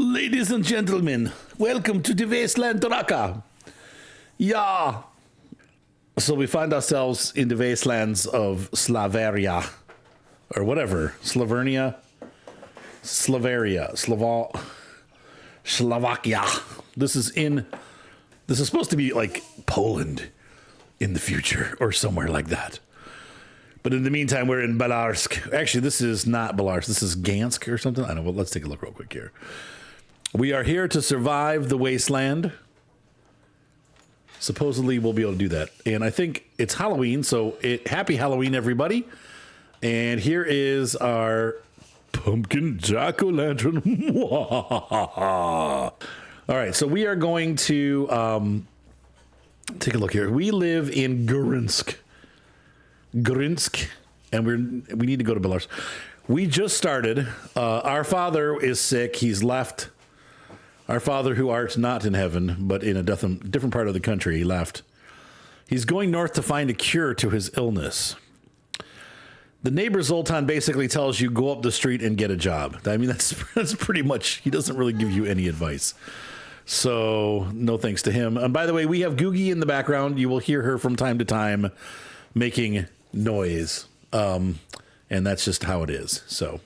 Ladies and gentlemen, welcome to the Wasteland Raka. Yeah. So we find ourselves in the wastelands of Slaveria, or whatever. Slaveria, Slovakia. This is supposed to be like Poland in the future, or somewhere like that. But in the meantime, we're in Belarsk. Actually, this is not Belarsk. This is Gansk or something. I don't know. Well, let's take a look real quick here. We are here to survive the wasteland. Supposedly, we'll be able to do that. And I think it's Halloween, so happy Halloween, everybody. And here is our pumpkin jack-o'-lantern. All right, so we are going to take a look here. We live in Grinsk, and we need to go to Belarus. We just started. Our father is sick. He's left. Our father, who art not in heaven, but in a different part of the country, he left. He's going north to find a cure to his illness. The neighbor Zoltan basically tells you, go up the street and get a job. I mean, that's pretty much, he doesn't really give you any advice. So no thanks to him. And by the way, we have Googie in the background. You will hear her from time to time making noise. And that's just how it is. So,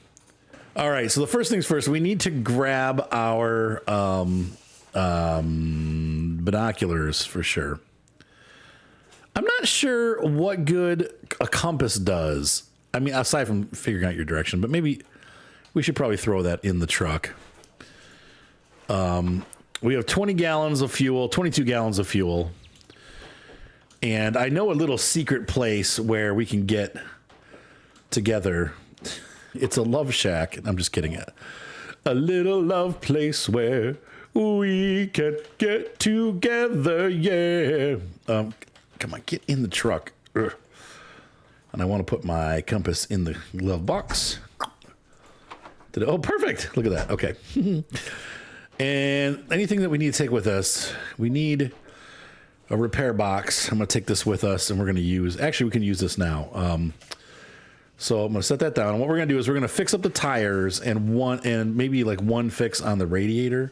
all right. So the first things first, we need to grab our binoculars for sure. I'm not sure what good a compass does. I mean, aside from figuring out your direction, but maybe we should probably throw that in the truck. We have 20 gallons of fuel, 22 gallons of fuel. And I know a little secret place where we can get together. It's a love shack. I'm just kidding. A little love place where we can get together. Yeah. Come on, get in the truck. Ugh. And I want to put my compass in the glove box. Oh, perfect. Look at that. Okay. And anything that we need to take with us, we need a repair box. I'm going to take this with us, and we're going to use, actually, we can use this now. So I'm going to set that down. And what we're going to do is we're going to fix up the tires and maybe like one fix on the radiator.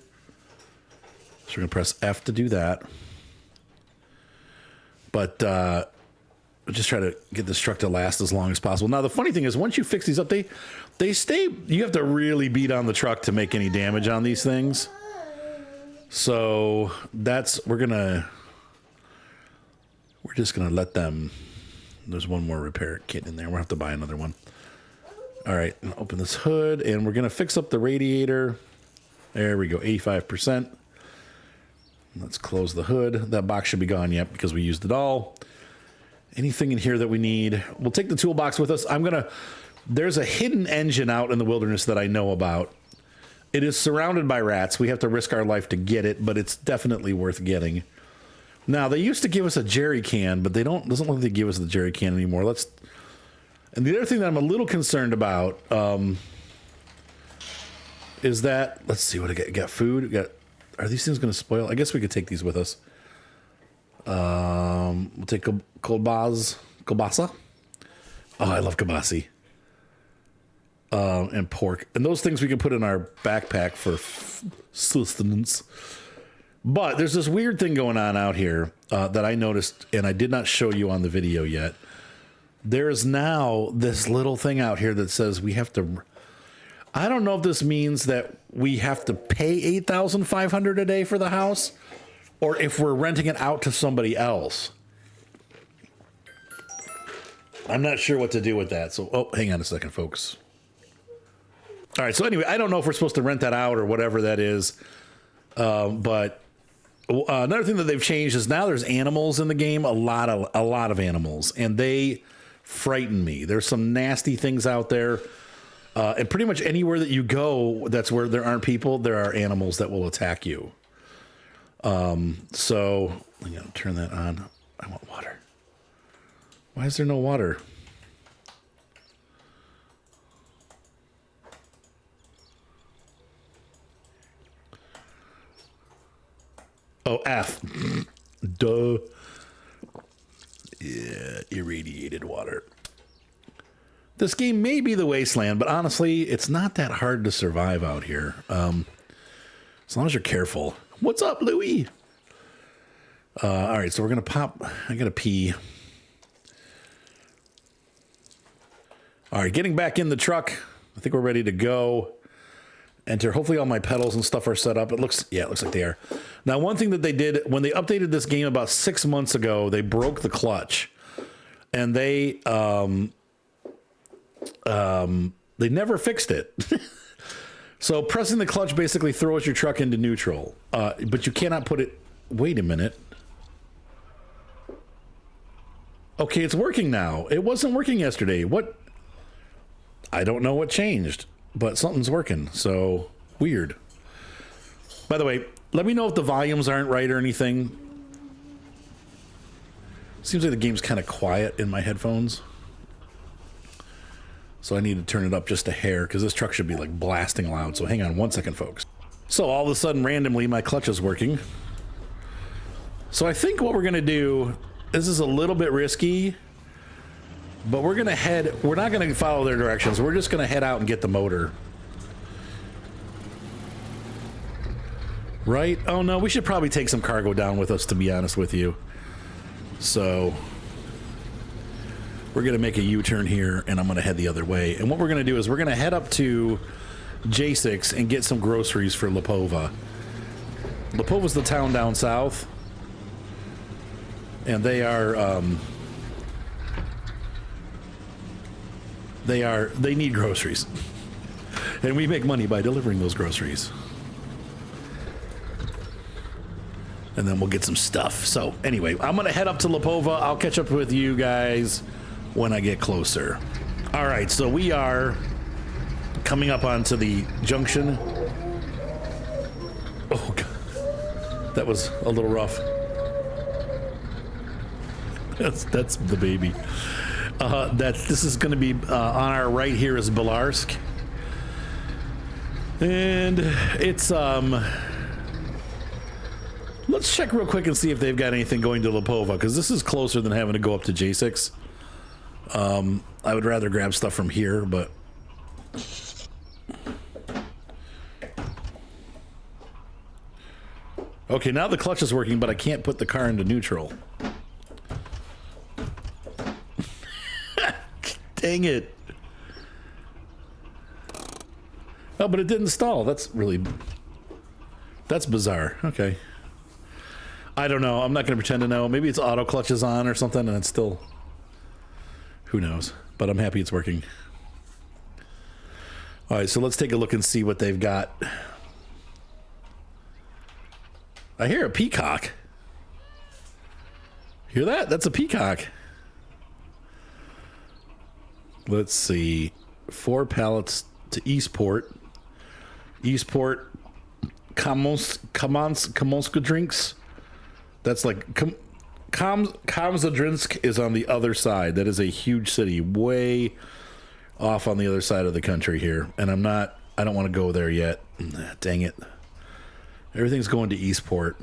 So we're going to press F to do that. But we'll just try to get this truck to last as long as possible. Now, the funny thing is, once you fix these up, they stay, you have to really beat on the truck to make any damage on these things. So we're just going to let them, there's one more repair kit in there. We'll have to buy another one. All right, open this hood, and we're going to fix up the radiator. There we go, 85%. Let's close the hood. That box should be gone yet because we used it all. Anything in here that we need, we'll take the toolbox with us. There's a hidden engine out in the wilderness that I know about. It is surrounded by rats. We have to risk our life to get it, but it's definitely worth getting. Now, they used to give us a jerry can, but doesn't look like they give us the jerry can anymore. And the other thing that I'm a little concerned about is that, let's see what I got. Got food. Are these things going to spoil? I guess we could take these with us. We'll take kielbasa. Oh, I love kielbasa. And pork. And those things we can put in our backpack for sustenance. But there's this weird thing going on out here that I noticed, and I did not show you on the video yet. There's now this little thing out here that says we have to... I don't know if this means that we have to pay $8,500 a day for the house, or if we're renting it out to somebody else. I'm not sure what to do with that. So, hang on a second, folks. All right. So anyway, I don't know if we're supposed to rent that out or whatever that is. But another thing that they've changed is now there's animals in the game, a lot of animals, and they frighten me. There's some nasty things out there. And pretty much anywhere that you go, that's where there aren't people, there are animals that will attack you. So I'm going to turn that on. I want water. Why is there no water? Oh, F. Duh. Yeah, irradiated water. This game may be the wasteland, but honestly, it's not that hard to survive out here. As long as you're careful. What's up, Louie? All right, so we're going to pop. I got to pee. All right, getting back in the truck. I think we're ready to go. Enter. Hopefully all my pedals and stuff are set up. It looks like they are. Now, one thing that they did when they updated this game about 6 months ago, they broke the clutch. And they never fixed it. So pressing the clutch basically throws your truck into neutral. But you cannot put it... Wait a minute. Okay, it's working now. It wasn't working yesterday. What? I don't know what changed, but something's working. So, weird. By the way, let me know if the volumes aren't right or anything. Seems like the game's kind of quiet in my headphones. So I need to turn it up just a hair because this truck should be like blasting loud. So hang on one second, folks. So all of a sudden, randomly, my clutch is working. So I think what we're going to do, this is a little bit risky, but we're not going to follow their directions. We're just going to head out and get the motor. Right? Oh no, we should probably take some cargo down with us, to be honest with you. So we're going to make a U-turn here, and I'm going to head the other way. And what we're going to do is we're going to head up to J6 and get some groceries for Lipova. Lipova's the town down south. And they need groceries. And we make money by delivering those groceries. And then we'll get some stuff. So anyway, I'm going to head up to Lipova. I'll catch up with you guys when I get closer. All right, so we are coming up onto the junction. Oh, God. That was a little rough. That's the baby. This is going to be on our right here is Belarsk. And it's let's check real quick and see if they've got anything going to Lipova, because this is closer than having to go up to J6. I would rather grab stuff from here, but okay, now the clutch is working, but I can't put the car into neutral. Dang it. Oh, but it didn't stall. That's bizarre. Okay. I don't know. I'm not going to pretend to know. Maybe it's auto clutches on or something, and it's still... Who knows? But I'm happy it's working. All right, so let's take a look and see what they've got. I hear a peacock. Hear that? That's a peacock. Let's see. 4 pallets to Eastport. Eastport, Kamonska drinks. That's like Kamzadrinsk is on the other side. That is a huge city, way off on the other side of the country here. And I don't want to go there yet. Dang it. Everything's going to Eastport.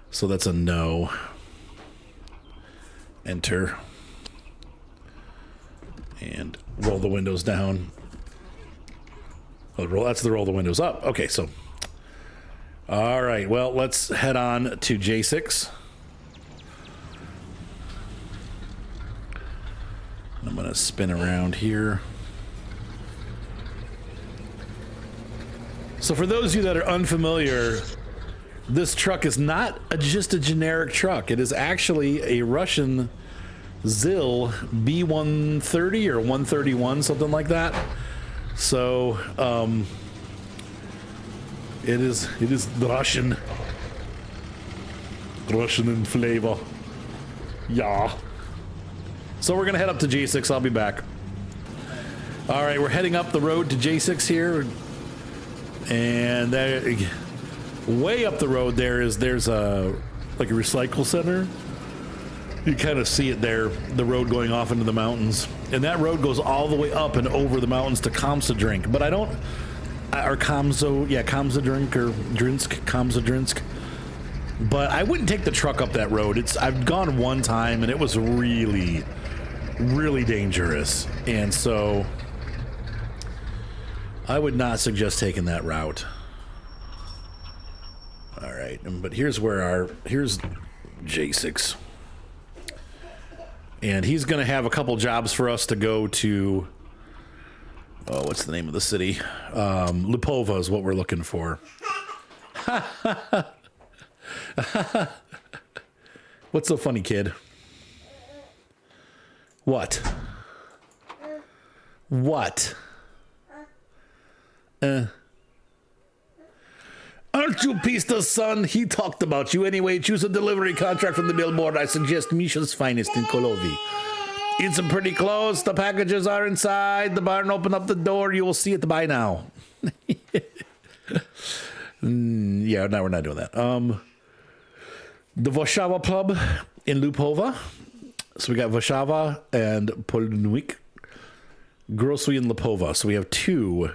So that's a no. Enter. And roll the windows down. Oh, that's the roll the windows up. Okay, so. All right, well, let's head on to J6. I'm going to spin around here. So for those of you that are unfamiliar, this truck is not just a generic truck. It is actually a Russian ZIL B130 or 131, something like that. So it is Russian in flavor. Yeah. So we're gonna head up to J6. I'll be back. All right, we're heading up the road to J6 here, and there, way up the road there's a like a recycle center. You kind of see it there, the road going off into the mountains. And that road goes all the way up and over the mountains to Kamzadrinsk. But I don't, or Kamzadrinsk or Kamzadrinsk. But I wouldn't take the truck up that road. I've gone one time and it was really, really dangerous. And so I would not suggest taking that route. All right, but here's J6. And he's going to have a couple jobs for us to go to. Oh, what's the name of the city? Lupova is what we're looking for. What's so funny, kid? What? What? Aren't you pleased, son? He talked about you anyway. Choose a delivery contract from the billboard. I suggest Misha's Finest in Kolovi. It's pretty close. The packages are inside the barn. Open up the door. You will see it by now. Yeah, no, we're not doing that. The Warszawa Club in Lupova. So we got Warszawa and Polnwik. Grocery in Lupova. So we have two.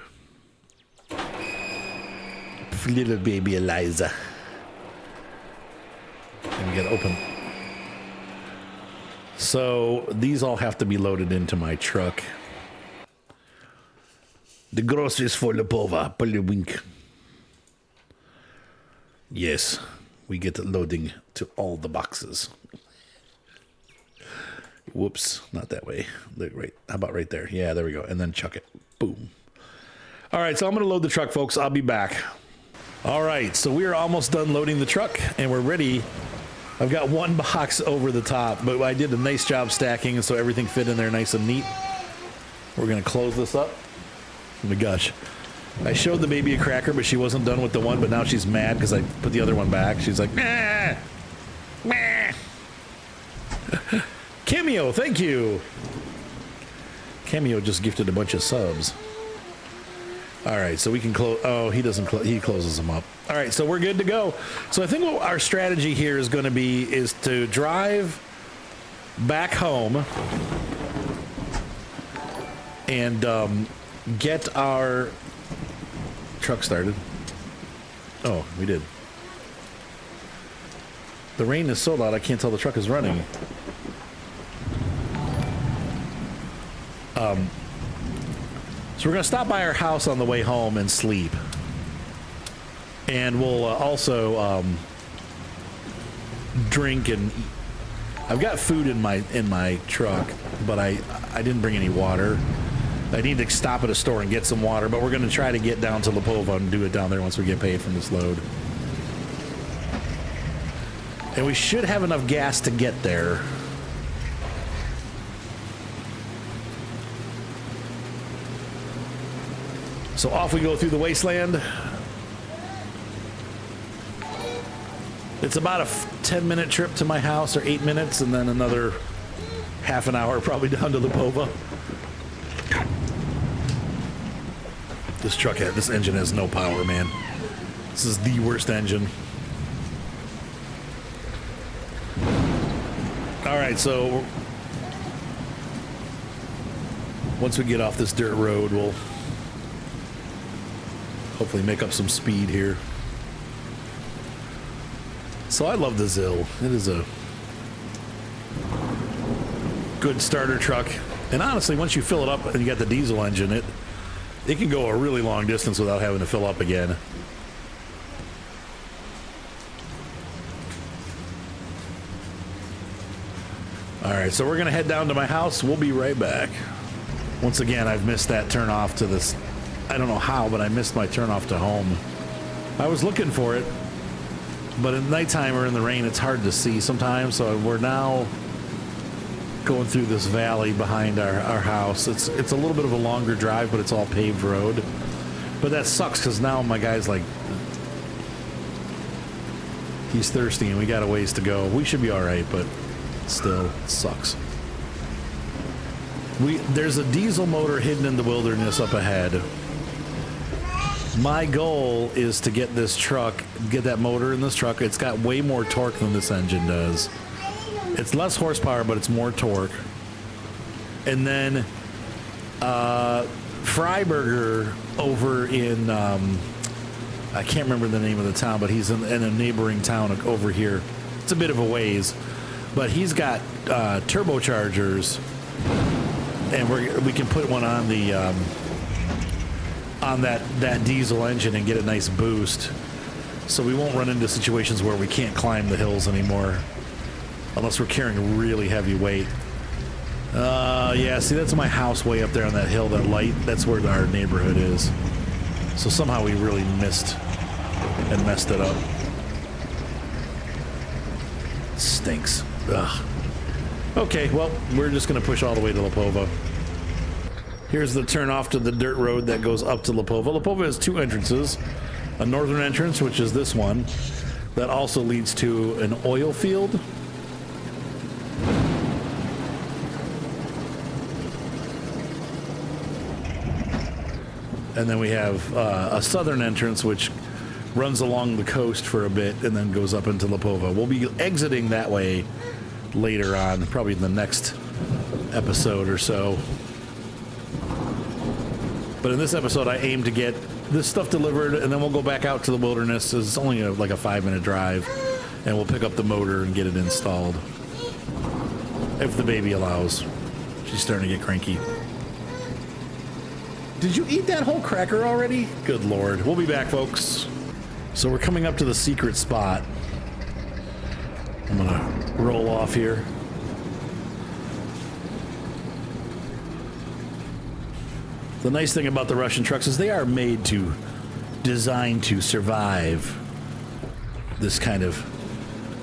Little baby Eliza. And we got to open. So these all have to be loaded into my truck. The groceries for Lupova. Polnwik. Yes, we get loading to all the boxes. Whoops, not that way. Look, right, how about right there? Yeah, there we go. And then chuck it. Boom. All right, so I'm going to load the truck, folks. I'll be back. All right, so we are almost done loading the truck, and we're ready. I've got one box over the top, but I did a nice job stacking, so everything fit in there nice and neat. We're going to close this up. Oh my gosh. I showed the baby a cracker, but she wasn't done with the one, but now she's mad because I put the other one back. She's like, meh, meh. Cameo, thank you. Cameo just gifted a bunch of subs. All right, so we can close. Oh, he doesn't. He closes them up. All right, so we're good to go. So I think what our strategy here is going to be is to drive back home and get our truck started. Oh, we did. The rain is so loud I can't tell the truck is running. So we're going to stop by our house on the way home and sleep. And we'll also drink and eat. I've got food in my truck, but I didn't bring any water. I need to stop at a store and get some water, but we're going to try to get down to Lupova and do it down there once we get paid from this load. And we should have enough gas to get there. So off we go through the wasteland. It's about a 10-minute trip to my house, or 8 minutes, and then another half an hour probably down to Lupova. This engine has no power, man. This is the worst engine. All right, so once we get off this dirt road, we'll hopefully make up some speed here. So I love the Zill. It is a good starter truck. And honestly, once you fill it up and you got the diesel engine, it can go a really long distance without having to fill up again. All right, so we're going to head down to my house. We'll be right back. Once again, I've missed that turn off to this. I don't know how, but I missed my turn off to home. I was looking for it, but at nighttime or in the rain, it's hard to see sometimes. So we're now going through this valley behind our house. It's a little bit of a longer drive, but it's all paved road. But that sucks because now my guy's like, he's thirsty and we got a ways to go. We should be all right, but still, it sucks. There's a diesel motor hidden in the wilderness up ahead. My goal is to get this truck, get that motor in this truck. It's got way more torque than this engine does. It's less horsepower, but it's more torque. And then Freiberger over in, I can't remember the name of the town, but he's in a neighboring town over here. It's a bit of a ways, but he's got turbochargers, and we can put one on the on that diesel engine and get a nice boost. So we won't run into situations where we can't climb the hills anymore. Unless we're carrying really heavy weight. Yeah, see, that's my house way up there on that hill, that light. That's where our neighborhood is. So somehow we really missed and messed it up. Stinks. Ugh. Okay, well, we're just going to push all the way to Lipova. Here's the turn off to the dirt road that goes up to Lipova. Lipova has two entrances. A northern entrance, which is this one, that also leads to an oil field. And then we have a southern entrance, which runs along the coast for a bit and then goes up into Lipova. We'll be exiting that way later on, probably in the next episode or so. But in this episode, I aim to get this stuff delivered, and then we'll go back out to the wilderness. It's only like a 5-minute drive, and we'll pick up the motor and get it installed. If the baby allows. She's starting to get cranky. Did you eat that whole cracker already? Good Lord. We'll be back, folks. So we're coming up to the secret spot. I'm gonna roll off here. The nice thing about the Russian trucks is they are designed to survive this kind of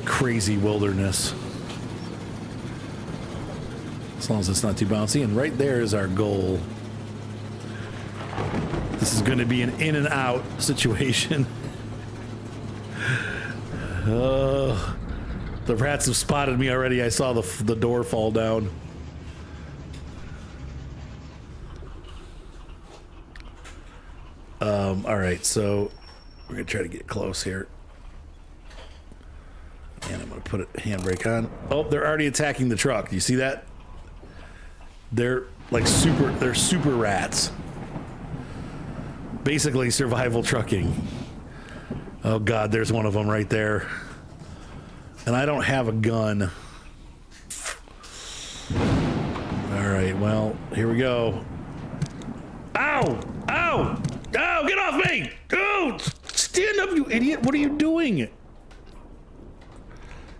crazy wilderness. As long as it's not too bouncy. And right there is our goal. This is going to be an in and out situation. The rats have spotted me already. I saw the door fall down. All right, so we're going to try to get close here. And I'm going to put a handbrake on. Oh, they're already attacking the truck. You see that? They're super rats. Basically survival trucking. Oh God, there's one of them right there. And I don't have a gun. All right, well, here we go. Ow! Ow! Ow! Get off me! Oh! Stand up, you idiot! What are you doing?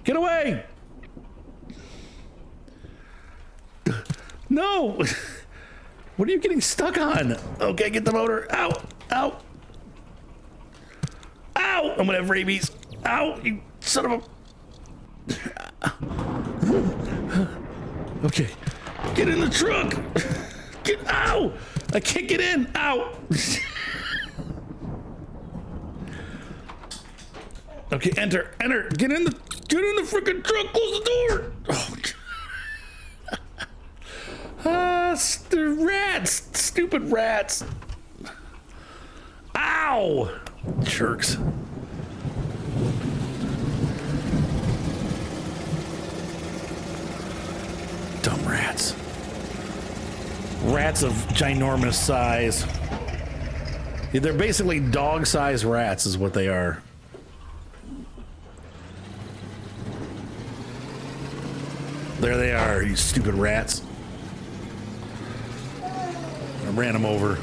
Get away! No! What are you getting stuck on? Okay, get the motor. Ow! Ow! Ow! I'm gonna have rabies. Ow! You son of a... Okay. Get in the truck! Get... Ow! I can't get in! Ow! Okay, enter! Enter! Get in the freaking truck! Close the door! Oh, the rats! Stupid rats! Ow! Jerks. Dumb rats. Rats of ginormous size. They're basically dog-sized rats is what they are. There they are, you stupid rats. I ran them over,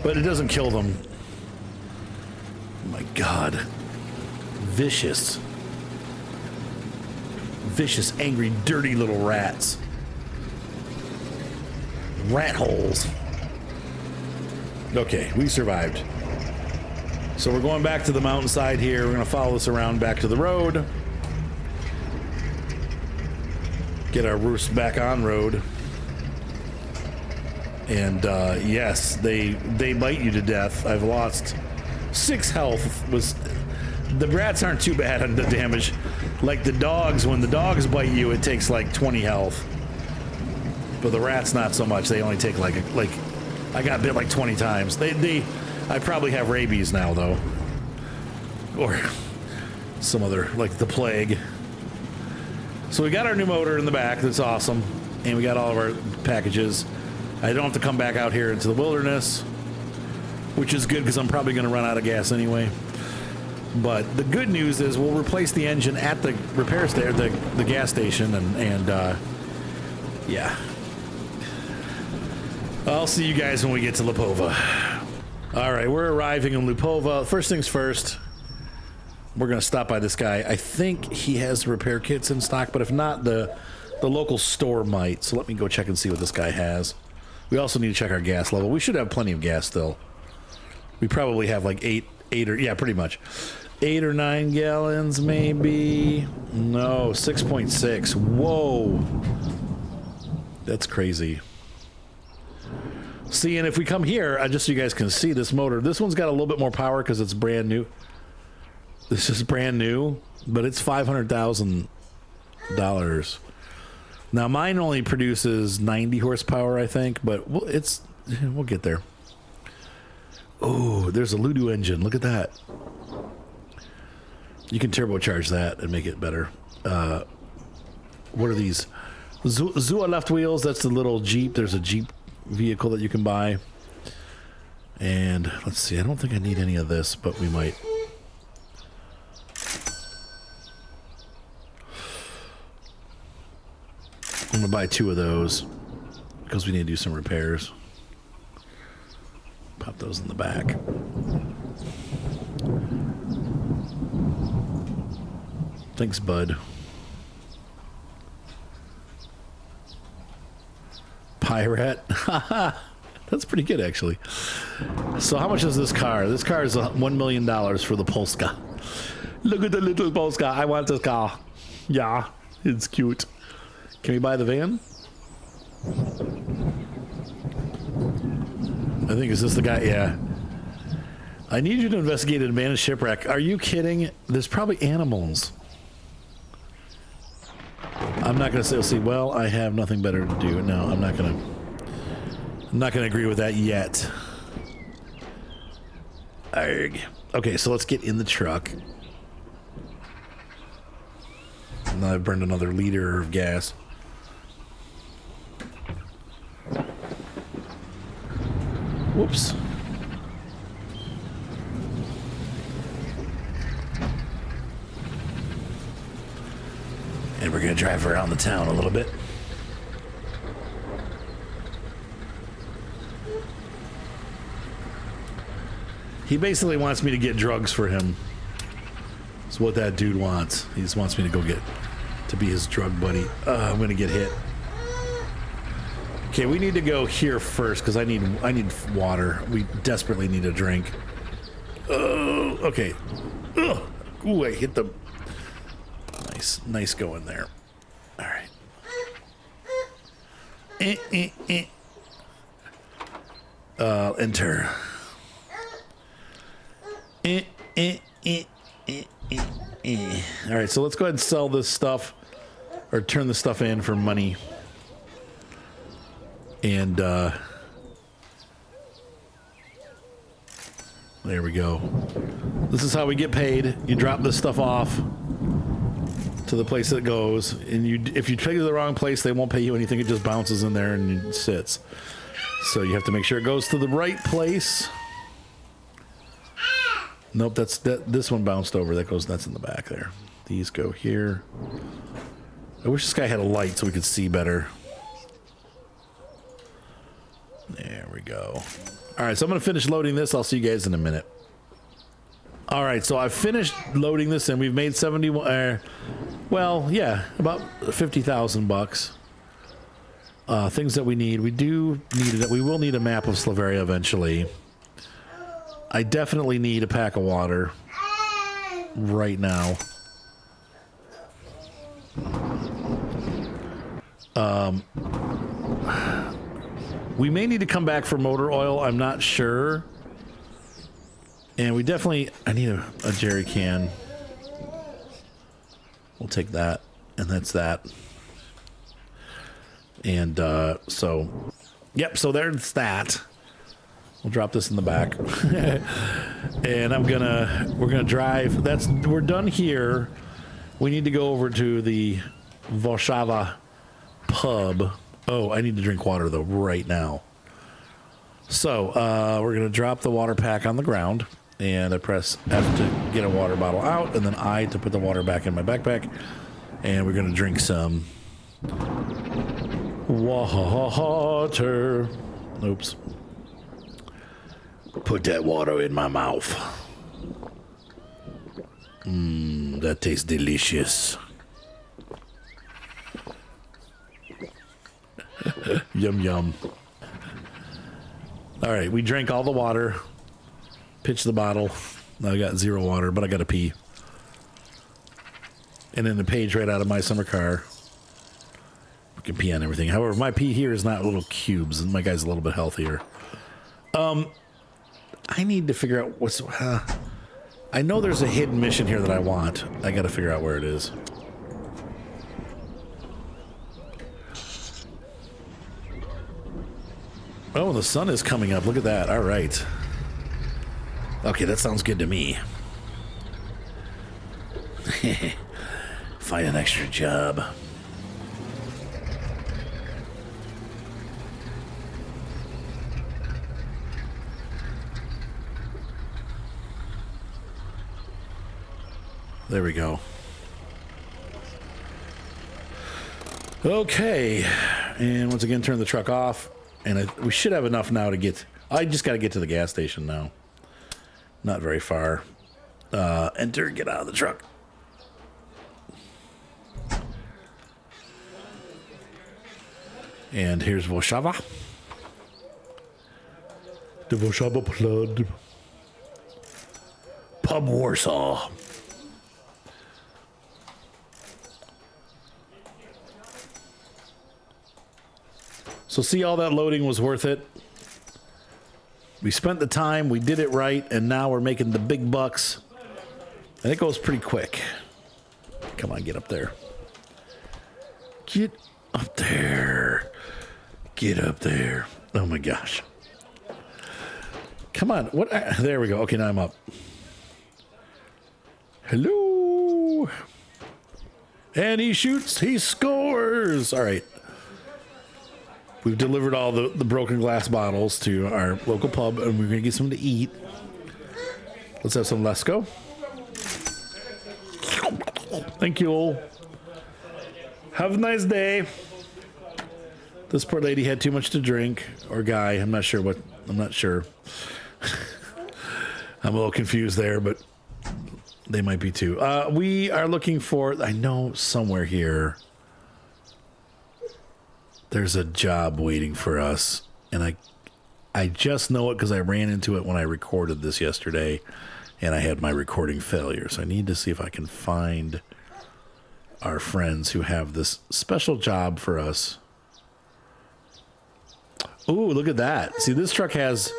but it doesn't kill them. Oh my God. Vicious. Vicious, angry, dirty little rats. Rat holes. Okay, we survived. So we're going back to the mountainside here. We're going to follow this around back to the road. Get our roofs back on road. And yes, they bite you to death. I've lost 6 health. The rats aren't too bad on the damage. Like the dogs, when the dogs bite you, it takes like 20 health. But the rats not so much. They only take like I got bit like 20 times. I probably have rabies now though. Or some other, like the plague. So we got our new motor in the back. That's awesome. And we got all of our packages. I don't have to come back out here into the wilderness, which is good because I'm probably going to run out of gas anyway. But the good news is we'll replace the engine at the repair station, the gas station, and yeah. I'll see you guys when we get to Lipova. All right, we're arriving in Lupova. First things first, we're going to stop by this guy. I think he has repair kits in stock, but if not, the local store might. So let me go check and see what this guy has. We also need to check our gas level. We should have plenty of gas still. We probably have like eight or, yeah, pretty much. 8 or 9 gallons, maybe. No, 6.6. Whoa. That's crazy. See, and if we come here, just so you guys can see this motor, this one's got a little bit more power because it's brand new. This is brand new, but it's $500,000. Now, mine only produces 90 horsepower, I think, but we'll get there. Oh, there's a Ludo engine. Look at that. You can turbocharge that and make it better. What are these? Zua left wheels. That's the little Jeep. There's a Jeep vehicle that you can buy. And let's see. I don't think I need any of this, but we might. I'm gonna buy 2 of those because we need to do some repairs. Pop those in the back. Thanks, bud. Pirate. That's pretty good, actually. So how much is this car? This car is $1 million for the Polska. Look at the little Polska. I want this car. Yeah, it's cute. Can we buy the van? I think, is this the guy? Yeah. I need you to investigate an abandoned shipwreck. Are you kidding? There's probably animals. I'm not going to say, let's see, well, I have nothing better to do. No, I'm not going to agree with that yet. Arrgh. Okay, so let's get in the truck. Now I've burned another liter of gas. Whoops. And we're going to drive around the town a little bit. He basically wants me to get drugs for him. That's what that dude wants. He just wants me to be his drug buddy. I'm going to get hit. Okay, we need to go here first because I need water. We desperately need a drink. Okay. Ooh, I hit the... Nice going there. All right. Enter. All right, so let's go ahead and sell this stuff or turn the stuff in for money. And there we go. This is how we get paid. You drop this stuff off to the place that it goes, and if you take it to the wrong place, they won't pay you anything. It just bounces in there and it sits. So you have to make sure it goes to the right place. Nope, this one bounced over. That's in the back there. These go here. I wish this guy had a light so we could see better. There we go. All right, so I'm going to finish loading this. I'll see you guys in a minute. All right, so I've finished loading this and we've made 71. Well, yeah, about 50,000 bucks. Things that we need. We will need a map of Slaveria eventually. I definitely need a pack of water right now. We may need to come back for motor oil. I'm not sure. And I need a jerry can. We'll take that. And that's that. And so, yep, so there's that. We'll drop this in the back. And we're gonna drive. We're done here. We need to go over to the Warszawa pub. Oh, I need to drink water though right now. So we're gonna drop the water pack on the ground, and I press F to get a water bottle out, and then I to put the water back in my backpack. And we're gonna drink some water. Oops. Put that water in my mouth. That tastes delicious. Yum, yum. All right, we drank all the water. Pitched the bottle. Now I got 0 water, but I got to pee. And then the page right out of my summer car. We can pee on everything. However, my pee here is not little cubes, and my guy's a little bit healthier. I need to figure out what's... I know there's a hidden mission here that I want. I got to figure out where it is. Oh, the sun is coming up. Look at that. All right. Okay, that sounds good to me. Find an extra job. There we go. Okay. And once again, turn the truck off. And we should have enough now to get... I just got to get to the gas station now. Not very far. Enter, get out of the truck. And here's Warszawa. The Warszawa Blood. Pub Warsaw. So see, all that loading was worth it. We spent the time, we did it right, and now we're making the big bucks. And it goes pretty quick. Come on, get up there. Get up there. Get up there. Oh my gosh. Come on. What? There we go. Okay, now I'm up. Hello. And he shoots. He scores. All right. We've delivered all the broken glass bottles to our local pub, and we're going to get something to eat. Let's have some Lesco. Thank you. Have a nice day. This poor lady had too much to drink, or guy. I'm not sure what. I'm not sure. I'm a little confused there, but they might be too. We are looking for, I know somewhere here, there's a job waiting for us, and I just know it because I ran into it when I recorded this yesterday, and I had my recording failure. So I need to see if I can find our friends who have this special job for us. Ooh, look at that. See, this truck has...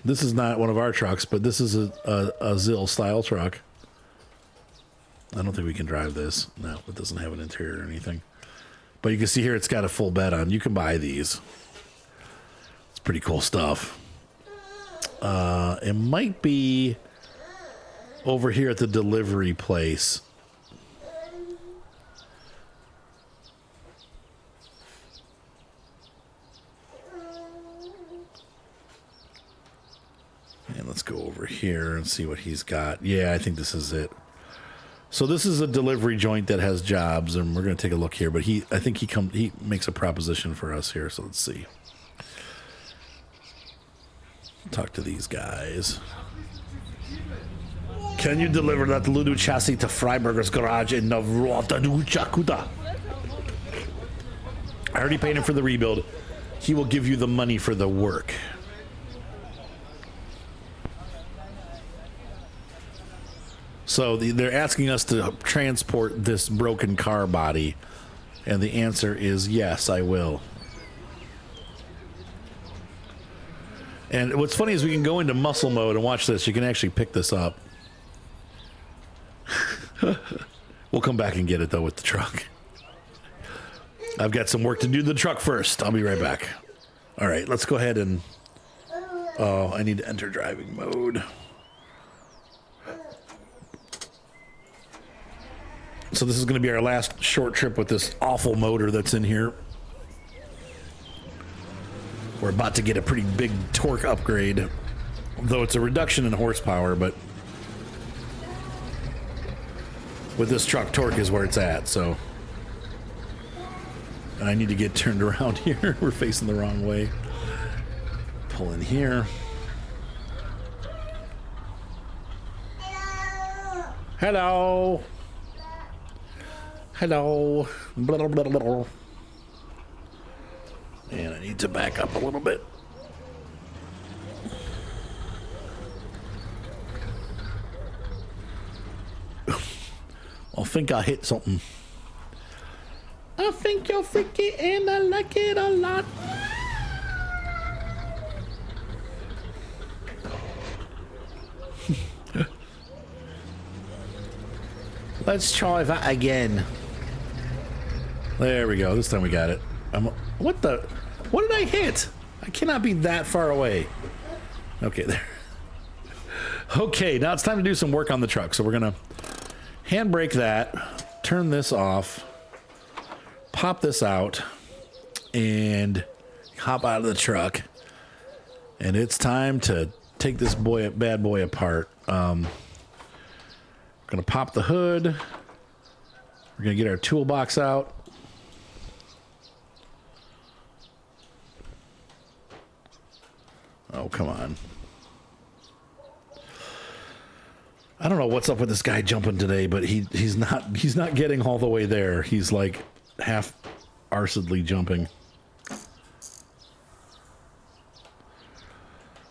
This is not one of our trucks, but this is a ZIL style truck. I don't think we can drive this. No, it doesn't have an interior or anything. But you can see here it's got a full bed on. You can buy these. It's pretty cool stuff. It might be over here at the delivery place. And let's go over here and see what he's got. Yeah, I think this is it. So this is a delivery joint that has jobs, and we're going to take a look here. But I think he makes a proposition for us here. So let's see. Talk to these guys. Can you deliver that Ludu chassis to Freiberger's garage in Navrotaduchakuta? I already paid him for the rebuild. He will give you the money for the work. So they're asking us to transport this broken car body, and the answer is yes, I will. And what's funny is we can go into muscle mode and watch this. You can actually pick this up. We'll come back and get it, though, with the truck. I've got some work to do to the truck first. I'll be right back. All right, let's go ahead and... Oh, I need to enter driving mode. So this is going to be our last short trip with this awful motor that's in here. We're about to get a pretty big torque upgrade, though it's a reduction in horsepower, but with this truck, torque is where it's at, so. And I need to get turned around here. We're facing the wrong way. Pull in here. Hello. Hello. Blah, blah, blah, blah. And I need to back up a little bit. I think I hit something. I think you're freaky and I like it a lot. Let's try that again. There we go. This time we got it. What did I hit? I cannot be that far away. Okay, there. Okay, now it's time to do some work on the truck. So we're gonna handbrake that, turn this off, pop this out, and hop out of the truck. And it's time to take this bad boy apart. We're gonna pop the hood. We're gonna get our toolbox out. Oh, come on. I don't know what's up with this guy jumping today, but he's not getting all the way there. He's like half-arsedly jumping.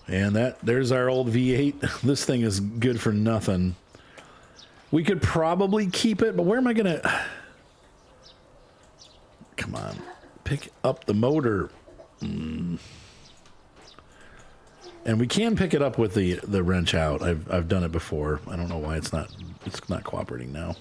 And there's our old V8. This thing is good for nothing. We could probably keep it, but where am I gonna... Come on. Pick up the motor. And we can pick it up with the wrench out. I've done it before. I don't know why it's not cooperating now.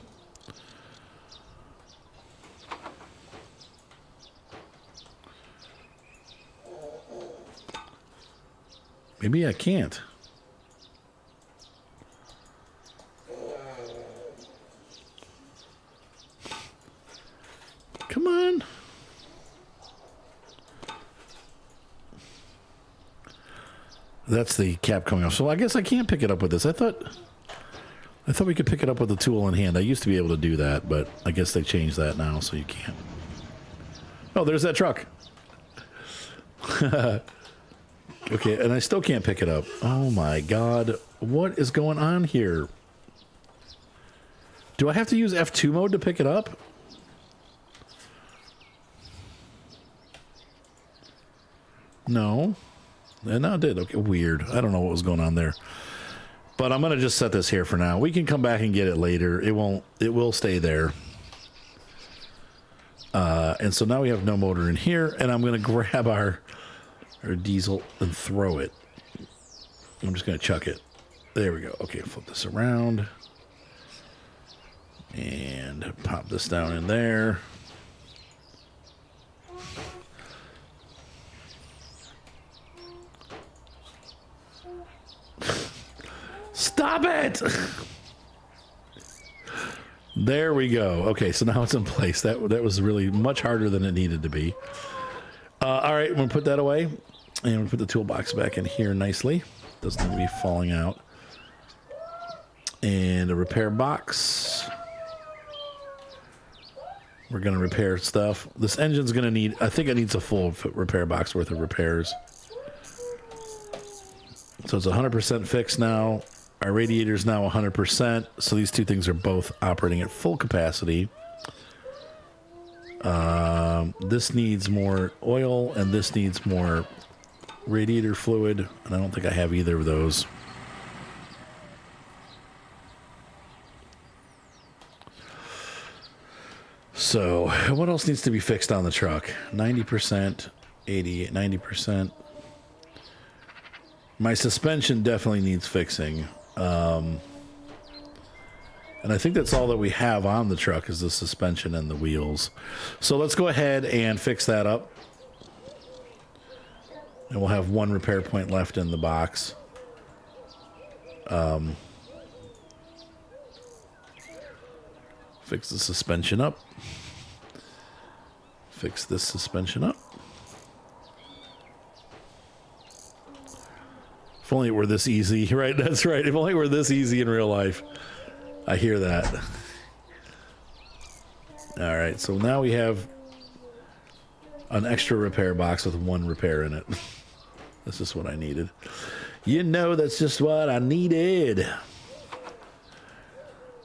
Maybe I can't. Come on. That's the cap coming off. So I guess I can't pick it up with this. I thought we could pick it up with the tool in hand. I used to be able to do that, but I guess they changed that now, so you can't. Oh, there's that truck. Okay, and I still can't pick it up. Oh my God. What is going on here? Do I have to use F2 mode to pick it up? No. And now it did. Okay, weird. I don't know what was going on there. But I'm going to just set this here for now. We can come back and get it later. It will stay there. And so now we have no motor in here, and I'm going to grab our diesel and throw it. I'm just going to chuck it. There we go. Okay, flip this around. And pop this down in there. Stop it! There we go. Okay, so now it's in place. That was really much harder than it needed to be. All right, I'm going to put that away. And we'll put the toolbox back in here nicely. Doesn't need to be falling out. And a repair box. We're going to repair stuff. This engine's going to need... I think it needs a full repair box worth of repairs. So it's 100% fixed now. Our radiator's now 100%. So these two things are both operating at full capacity. This needs more oil, and this needs more radiator fluid. And I don't think I have either of those. So what else needs to be fixed on the truck? 90%, 80, 90%. My suspension definitely needs fixing. And I think that's all that we have on the truck is the suspension and the wheels. So let's go ahead and fix that up. And we'll have one repair point left in the box. Fix the suspension up. Fix this suspension up. If only it were this easy, right? That's right. If only it were this easy in real life. I hear that. All right, so now we have an extra repair box with one repair in it. That's just what I needed. You know, that's just what I needed.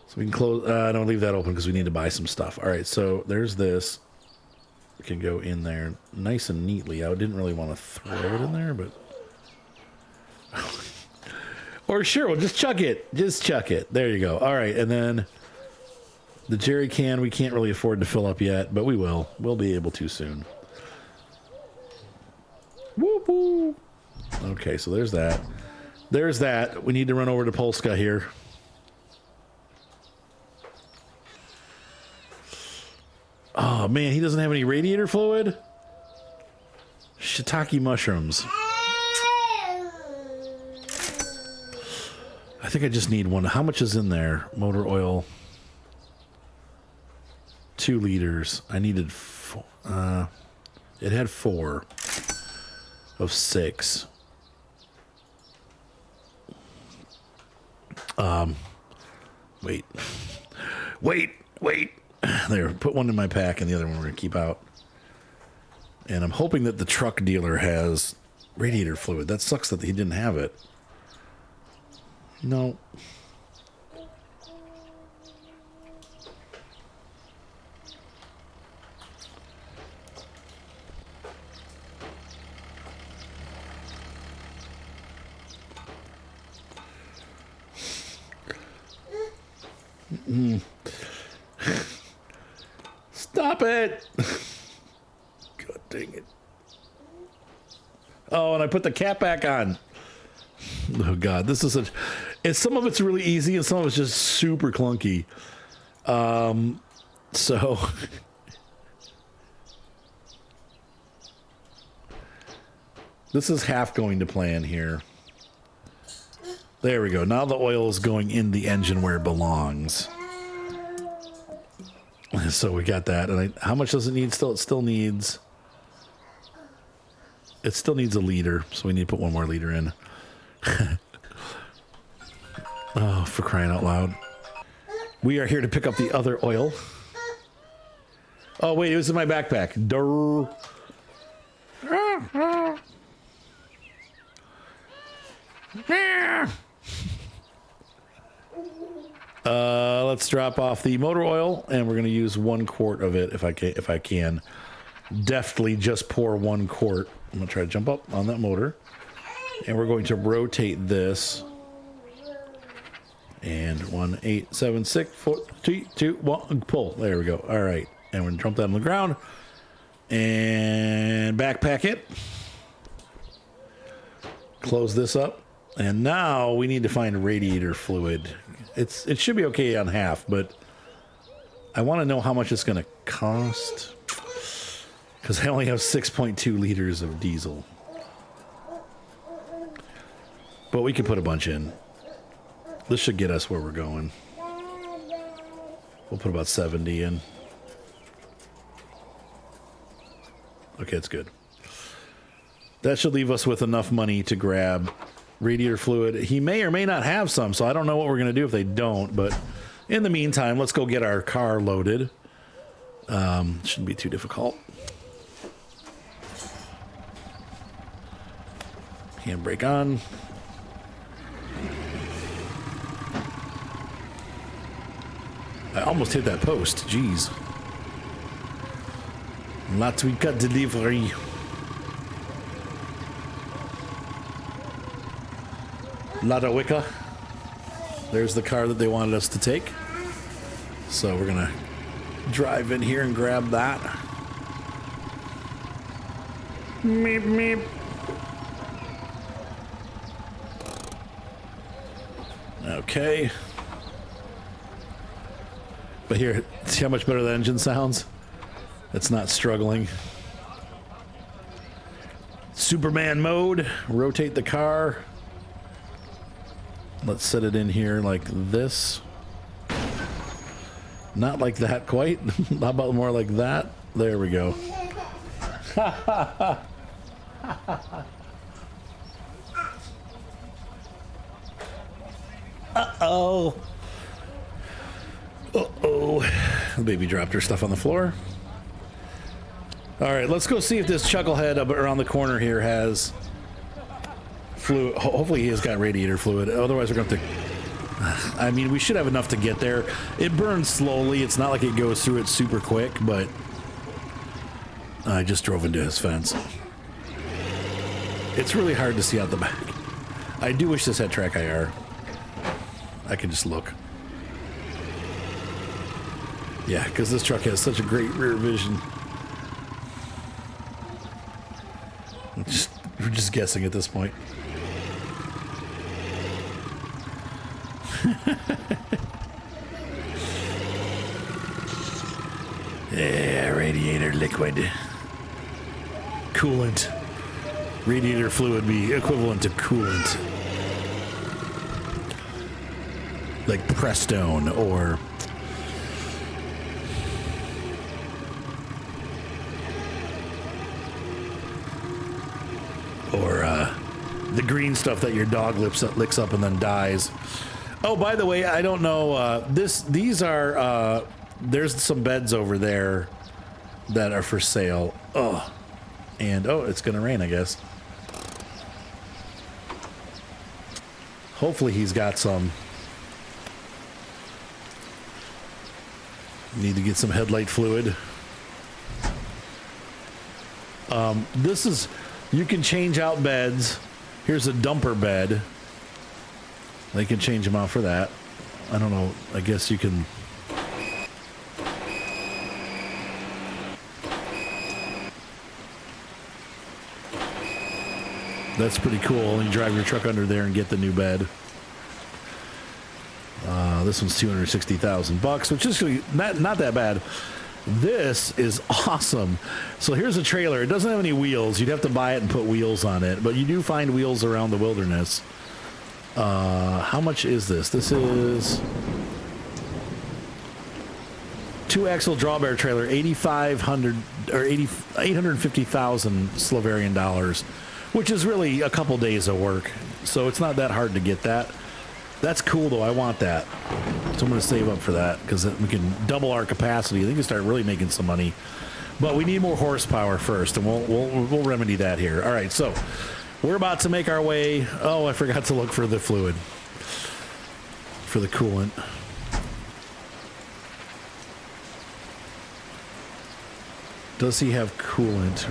So We can close. Don't leave that open because we need to buy some stuff. All right, so there's this. We can go in there nice and neatly. I didn't really want to throw it in there, but... Or sure, we'll just chuck it. Just chuck it. There you go. All right, and then the jerry can we can't really afford to fill up yet, but we will. We'll be able to soon. Whoop whoop. Okay, so there's that. There's that. We need to run over to Polska here. Oh, man, he doesn't have any radiator fluid? Shiitake mushrooms. I think I just need one. How much is in there? Motor oil. 2 liters. I needed 4. It had 4 of 6. Wait. Wait. There, put one in my pack and the other one we're going to keep out. And I'm hoping that the truck dealer has radiator fluid. That sucks that he didn't have it. No. Stop it! God dang it. Oh, and I put the cap back on. Oh, God. This is some of it's really easy and some of it's just super clunky. So... This is half going to plan here. There we go. Now the oil is going in the engine where it belongs. So we got that. And how much does it need still? It still needs a liter. So we need to put 1 more liter in. Oh, for crying out loud. We are here to pick up the other oil. Oh, wait, it was in my backpack. Durr. Let's drop off the motor oil, and we're going to use 1 quart of it if I can. Deftly just pour 1 quart. I'm going to try to jump up on that motor, and we're going to rotate this. And 1, 8, 7, 6, 4, 3, 2, 1, pull. There we go. All right, and we're going to dump that on the ground and backpack it. Close this up. And now we need to find radiator fluid. It should be okay on half, but I want to know how much it's going to cost. Because I only have 6.2 liters of diesel. But we can put a bunch in. This should get us where we're going. We'll put about 70 in. Okay, it's good. That should leave us with enough money to grab radiator fluid. He may or may not have some, so I don't know what we're going to do if they don't. But in the meantime, let's go get our car loaded. Shouldn't be too difficult. Handbrake on. I almost hit that post. Jeez. Latvia delivery. Ladowicka. There's the car that they wanted us to take. So we're going to drive in here and grab that. Meep, meep. Okay. But here, see how much better the engine sounds? It's not struggling. Superman mode. Rotate the car. Let's set it in here like this. Not like that quite. How about more like that? There we go. Uh-oh. Uh-oh. The baby dropped her stuff on the floor. All right, let's go see if this chucklehead up around the corner here has fluid. Hopefully he has got radiator fluid. Otherwise we're going to have to I mean, we should have enough to get there. It burns slowly. It's not like it goes through it super quick, but I just drove into his fence. It's really hard to see out the back. I do wish this had track IR. I can just look. Yeah, because this truck has such a great rear vision. We're just guessing at this point. Yeah, radiator liquid. Coolant. Radiator fluid be equivalent to coolant. Like Prestone or the green stuff that your dog licks up and then dies. Oh, by the way, I don't know. These are there's some beds over there that are for sale. Oh, and it's gonna rain, I guess. Hopefully he's got some. Need to get some headlight fluid. This is, you can change out beds. Here's a dumper bed. They can change them out for that. I don't know. I guess you can. That's pretty cool. You drive your truck under there and get the new bed. This one's $260,000, which is not that bad. This is awesome. So here's a trailer. It doesn't have any wheels. You'd have to buy it and put wheels on it, but you do find wheels around the wilderness. How much is this? This is 2-axle drawbar trailer, 8,500 or 850,000 Slaverian dollars, which is really a couple days of work. So it's not that hard to get that. That's cool though. I want that. So I'm going to save up for that because we can double our capacity. I think we start really making some money, but we need more horsepower first, and we'll remedy that here. All right, so we're about to make our way. Oh, I forgot to look for the fluid, for the coolant. Does he have coolant?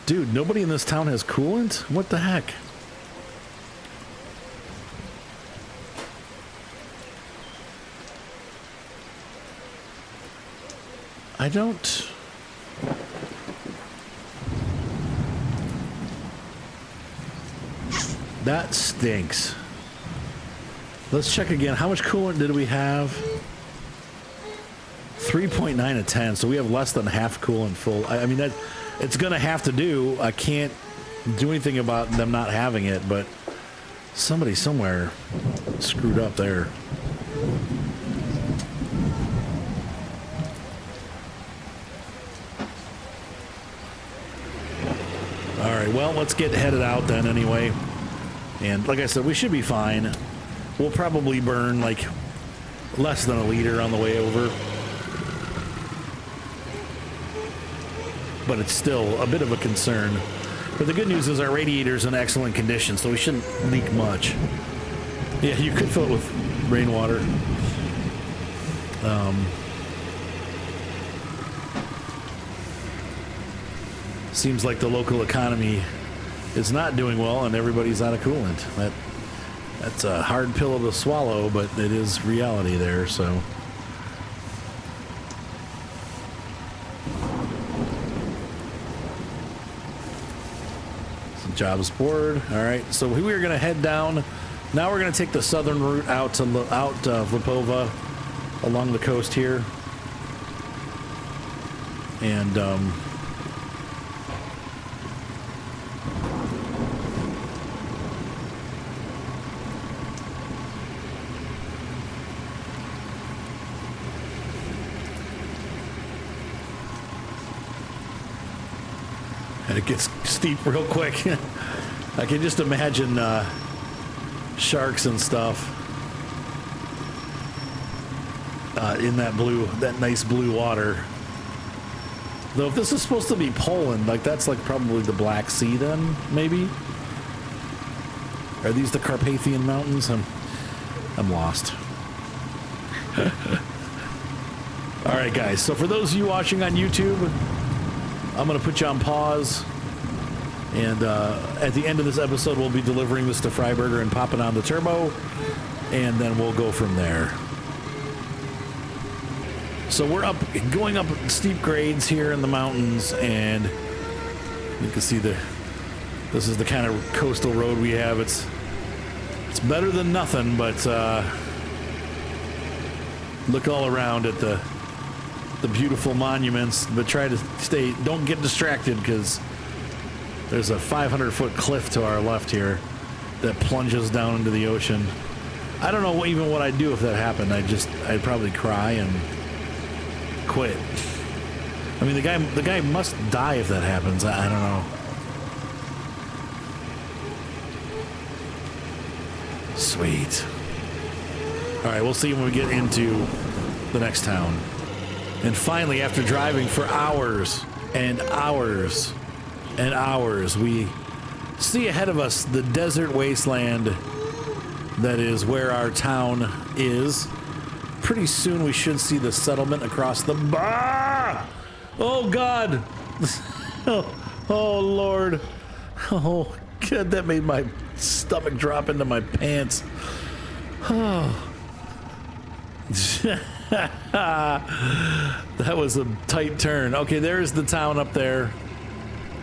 Dude, nobody in this town has coolant? What the heck? I don't... That stinks. Let's check again. How much coolant did we have? 3.9 of 10, so we have less than half coolant full. I mean, that it's going to have to do. I can't do anything about them not having it, but somebody somewhere screwed up there. All right, well, let's get headed out then anyway. And like I said, we should be fine. We'll probably burn like less than a liter on the way over. But it's still a bit of a concern. But the good news is our radiator's in excellent condition, so we shouldn't leak much. Yeah, you could fill it with rainwater. Seems like the local economy is not doing well and everybody's out of coolant. That's a hard pill to swallow, but it is reality there, so. Jobs board. All right, so we are going to head down. Now we're going to take the southern route out to Lipova along the coast here, and it gets steep real quick. I can just imagine sharks and stuff in that nice blue water. Though if this is supposed to be Poland, like that's like probably the Black Sea then, maybe? Are these the Carpathian Mountains? I'm lost. All right, guys. So for those of you watching on YouTube, I'm going to put you on pause. And at the end of this episode, we'll be delivering this to Freiburger and popping on the turbo. And then we'll go from there. So we're going up steep grades here in the mountains. And you can see this is the kind of coastal road we have. It's better than nothing, but look all around at the beautiful monuments, but try to don't get distracted because there's a 500-foot cliff to our left here that plunges down into the ocean. I don't know even what I'd do if that happened. I'd probably cry and quit. I mean, the guy must die if that happens. I don't know. Sweet. All right, we'll see when we get into the next town. And finally, after driving for hours and hours and hours, we see ahead of us the desert wasteland that is where our town is. Pretty soon we should see the settlement across the bar. Oh God. Oh Lord. Oh God, that made my stomach drop into my pants. Oh. That was a tight turn. Okay, there's the town up there.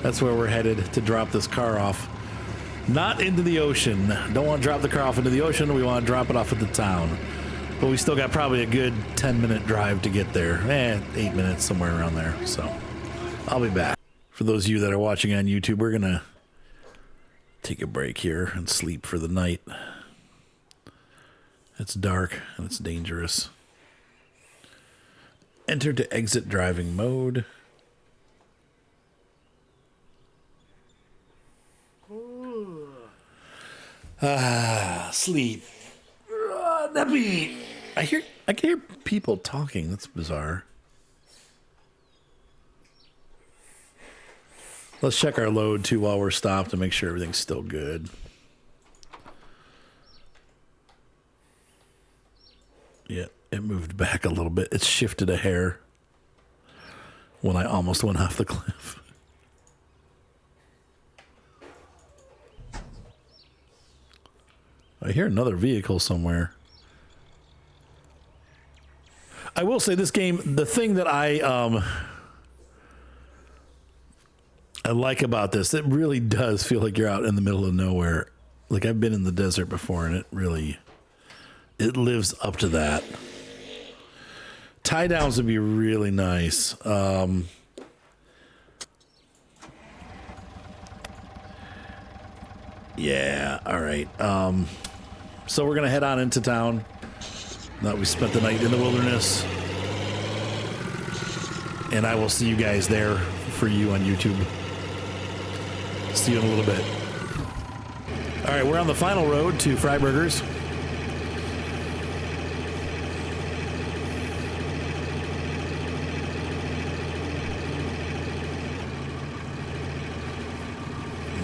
That's where we're headed to drop this car off. Not into the ocean. Don't want to drop the car off into the ocean. We want to drop it off at the town. But we still got probably a good 10-minute drive to get there. 8 minutes, somewhere around there. So I'll be back. For those of you that are watching on YouTube, we're going to take a break here and sleep for the night. It's dark and it's dangerous. Enter to exit driving mode. Sleep. Nappy. I can hear people talking. That's bizarre. Let's check our load too while we're stopped to make sure everything's still good. Yeah, it moved back a little bit. It's shifted a hair when I almost went off the cliff. I hear another vehicle somewhere. I will say this game, the thing that I like about this, it really does feel like you're out in the middle of nowhere. Like I've been in the desert before and it lives up to that. Tie downs would be really nice. Yeah, all right. So we're going to head on into town. Now that we spent the night in the wilderness. And I will see you guys there for you on YouTube. See you in a little bit. All right, we're on the final road to Freiburger's.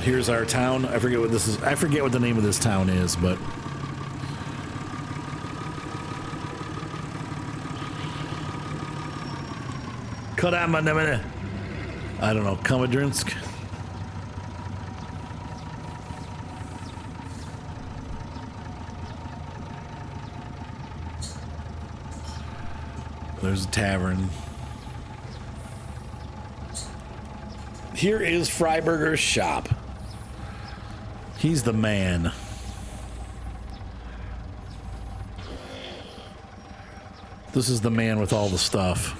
Here's our town. I forget what this is. I forget what the name of this town is, but I don't know, Komodrinsk. There's a tavern. Here is Freiburger's shop. He's the man. This is the man with all the stuff.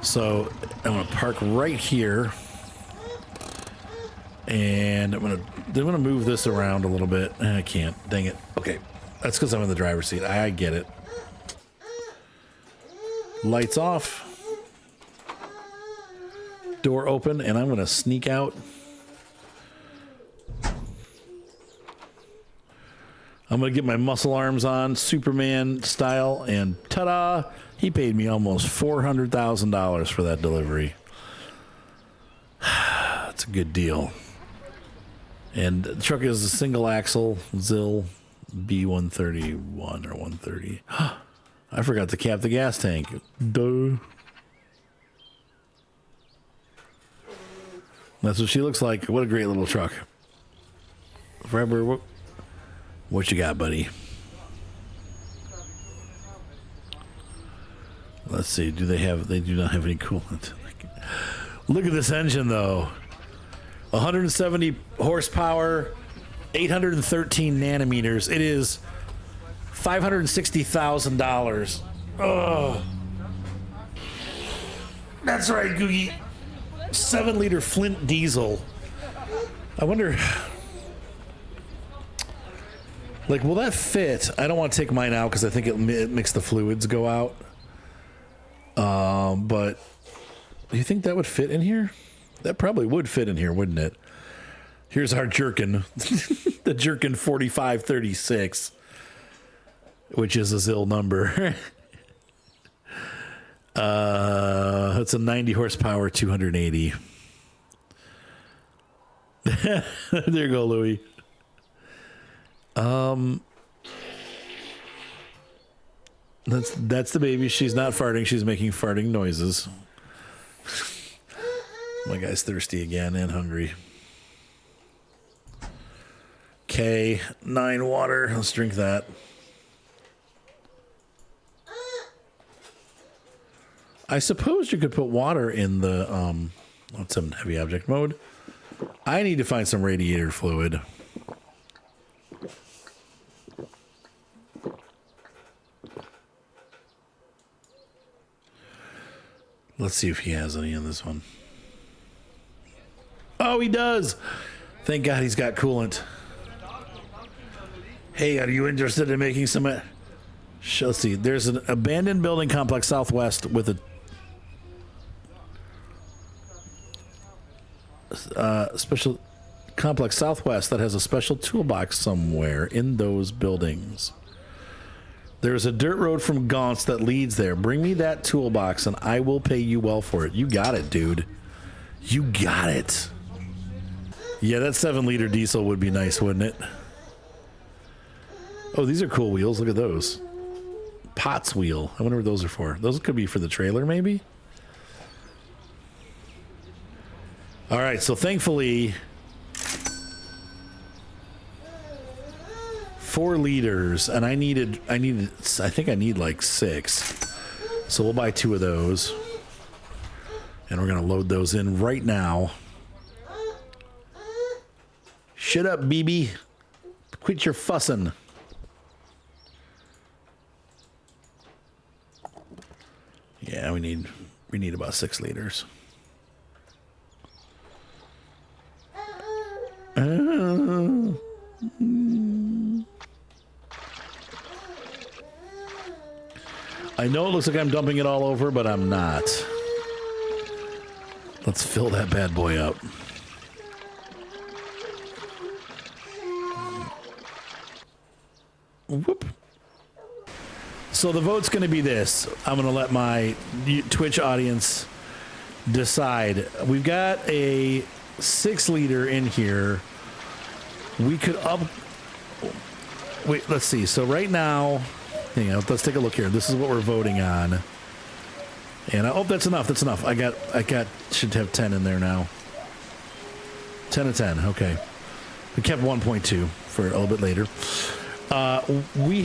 So I'm gonna park right here, and I'm gonna move this around a little bit. I can't. Dang it. Okay, that's because I'm in the driver's seat. I get it. Lights off. Door open, and I'm gonna sneak out. I'm gonna get my muscle arms on, Superman style, and ta-da! He paid me almost $400,000 for that delivery. That's a good deal. And the truck is a single axle ZIL B131 or 130. I forgot to cap the gas tank. Duh. That's what she looks like. What a great little truck. Forever, what you got, buddy? Let's see. Do they have? They do not have any coolant. Look at this engine, though. 170 horsepower, 813 nanometers. It is $560,000. Oh, that's right, Googie. 7-liter Flint diesel. I wonder, like, will that fit? I don't want to take mine out because I think it makes the fluids go out. But do you think that would fit in here? That probably would fit in here, wouldn't it? Here's our jerkin, the jerkin 4536, which is a ZIL number. It's a 90 horsepower, 280. There you go, Louie. That's the baby. She's not farting. She's making farting noises. My guy's thirsty again and hungry. Okay, 9 water. Let's drink that. I suppose you could put water in the let's have heavy object mode. I need to find some radiator fluid. Let's see if he has any in this one. Oh, he does. Thank God he's got coolant. Hey, are you interested in making some? Let's see. There's an abandoned building complex southwest with a special complex southwest that has a special toolbox somewhere in those buildings. There's a dirt road from Gaunts that leads there. Bring me that toolbox and I will pay you well for it. You got it, dude. You got it. Yeah, that 7-liter diesel would be nice, wouldn't it? Oh, these are cool wheels. Look at those. Potts wheel. I wonder what those are for. Those could be for the trailer, maybe? All right, so thankfully, 4 liters, and I think I need like 6. So we'll buy 2 of those. And we're going to load those in right now. Shut up, BB. Quit your fussing. Yeah, we need about 6 liters. I know it looks like I'm dumping it all over, but I'm not. Let's fill that bad boy up. Whoop. So the vote's going to be this. I'm going to let my Twitch audience decide. We've got a 6-liter in here. We could wait, let's see. So right now, let's take a look here. This is what we're voting on. And that's enough. That's enough. I got should have 10 in there now. 10 of 10. Okay. We kept 1.2 for a little bit later. We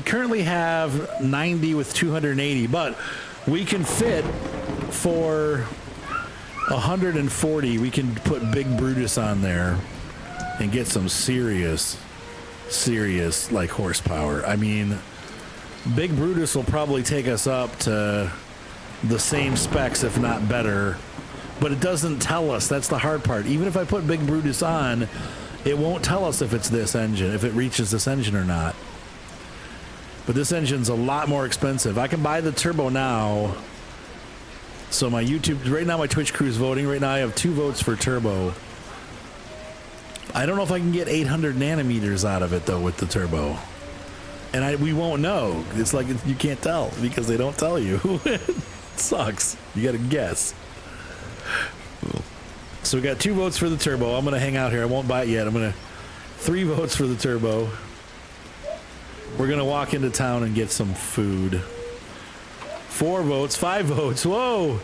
currently have 90 with 280, but we can fit for 140. We can put Big Brutus on there and get some serious like horsepower. I mean, Big Brutus will probably take us up to the same specs, if not better, but it doesn't tell us. That's the hard part. Even if I put Big Brutus on, it won't tell us if it's this engine, if it reaches this engine or not. But this engine's a lot more expensive. I can buy the turbo now. So my YouTube, right now my Twitch crew's voting. Right now I have 2 votes for turbo. I don't know if I can get 800 nanometers out of it though with the turbo. And we won't know. It's like you can't tell because they don't tell you. It sucks. You gotta guess. So we got 2 votes for the turbo. I'm going to hang out here. I won't buy it yet. I'm going to 3 votes for the turbo. We're going to walk into town and get some food. 4 votes, 5 votes. Whoa.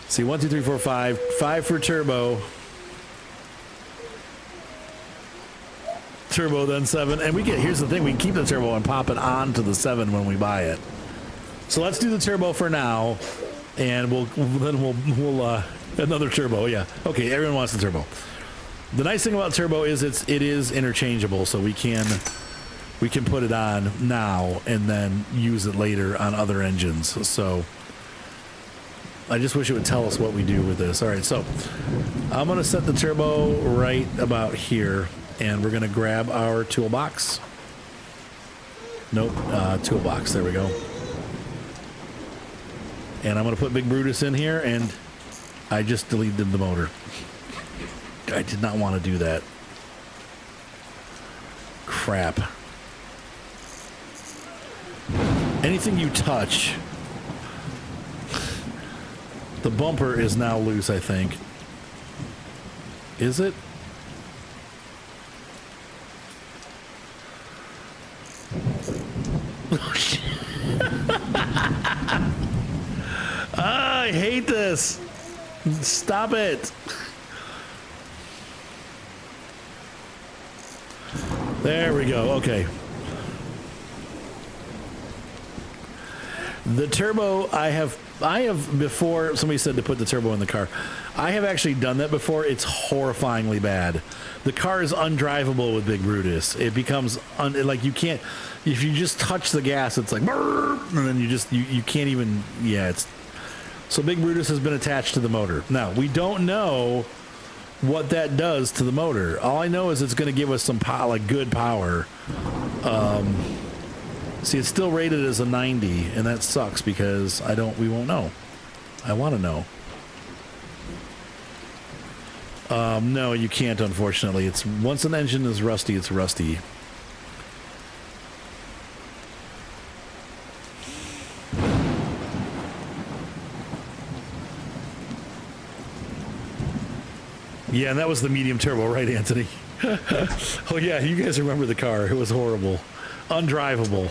See, 1, 2, 3, 4, 5. 5 for turbo. Turbo, then 7. And we get, here's the thing, we can keep the turbo and pop it on to the 7 when we buy it. So let's do the turbo for now. And we'll another turbo, yeah. Okay, everyone wants the turbo. The nice thing about turbo is it is interchangeable, so we can put it on now and then use it later on other engines. So I just wish it would tell us what we do with this. All right, so I'm going to set the turbo right about here, and we're going to grab our toolbox. Nope, toolbox. There we go. And I'm going to put Big Brutus in here, and I just deleted the motor. I did not want to do that. Crap. Anything you touch, the bumper is now loose, I think. Is it? I hate this. Stop it. There we go. Okay. The turbo, I have before, somebody said to put the turbo in the car. I have actually done that before. It's horrifyingly bad. The car is undrivable with Big Brutus. It becomes like you can't, if you just touch the gas, it's like, and then you can't even, yeah, it's, so Big Brutus has been attached to the motor. Now, we don't know what that does to the motor. All I know is it's going to give us some like good power. See, it's still rated as a 90, and that sucks because we won't know. I want to know. No, you can't, unfortunately. It's once an engine is rusty, it's rusty. Yeah, and that was the medium turbo, right, Anthony? Oh, yeah, you guys remember the car. It was horrible. Undrivable.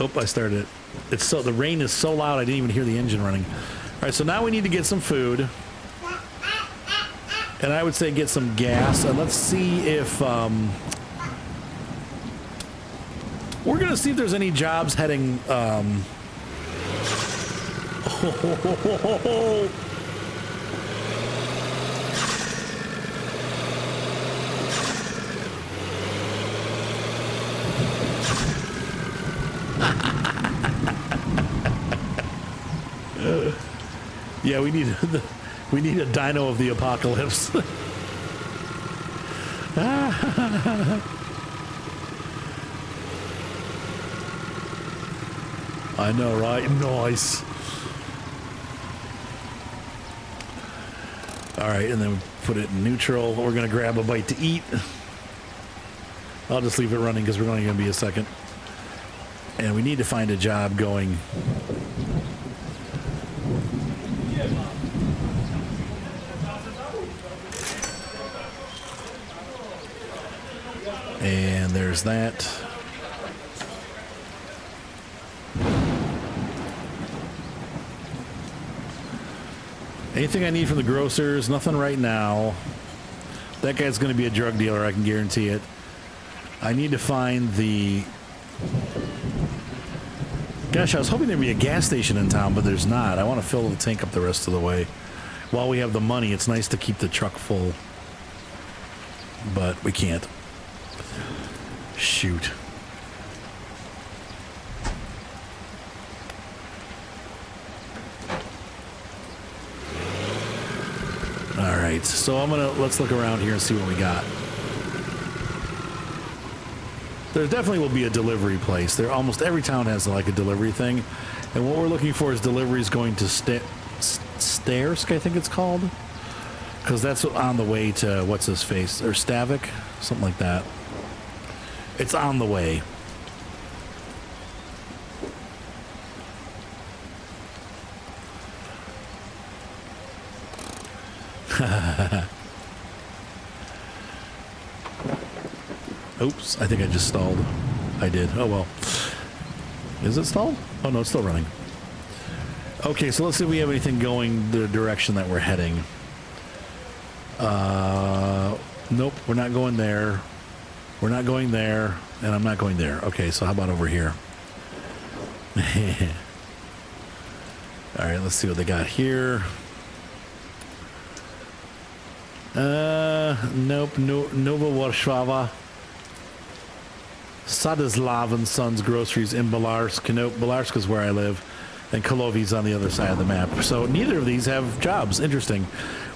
Oh, I started it. The rain is so loud I didn't even hear the engine running. All right, so now we need to get some food. And I would say get some gas. And let's see if... we're going to see if there's any jobs heading... Yeah, we need a dyno of the apocalypse. I know, right? Nice. All right, and then we put it in neutral. We're gonna grab a bite to eat. I'll just leave it running because we're only gonna be a second. And we need to find a job going. And there's that. Anything I need from the grocers? Nothing right now. That guy's going to be a drug dealer, I can guarantee it. I need to find the... Gosh, I was hoping there'd be a gas station in town, but there's not. I want to fill the tank up the rest of the way. While we have the money, it's nice to keep the truck full. But we can't. Shoot. All right, so let's look around here and see what we got. There definitely will be a delivery place. Almost every town has like a delivery thing. And what we're looking for is deliveries going to Starsk, I think it's called. Because that's on the way to, what's his face? Or Stavik? Something like that. It's on the way. Oops, I think I just stalled. I did. Oh, well. Is it stalled? Oh, no, it's still running. Okay, so let's see if we have anything going the direction that we're heading. Nope, we're not going there. We're not going there, and I'm not going there. Okay, so how about over here? All right, let's see what they got here. Nope, Nova Warshava. Sadislav and Sons Groceries in Belarsk. Nope, Belarsk is where I live. And Kolovi's on the other side of the map. So neither of these have jobs. Interesting.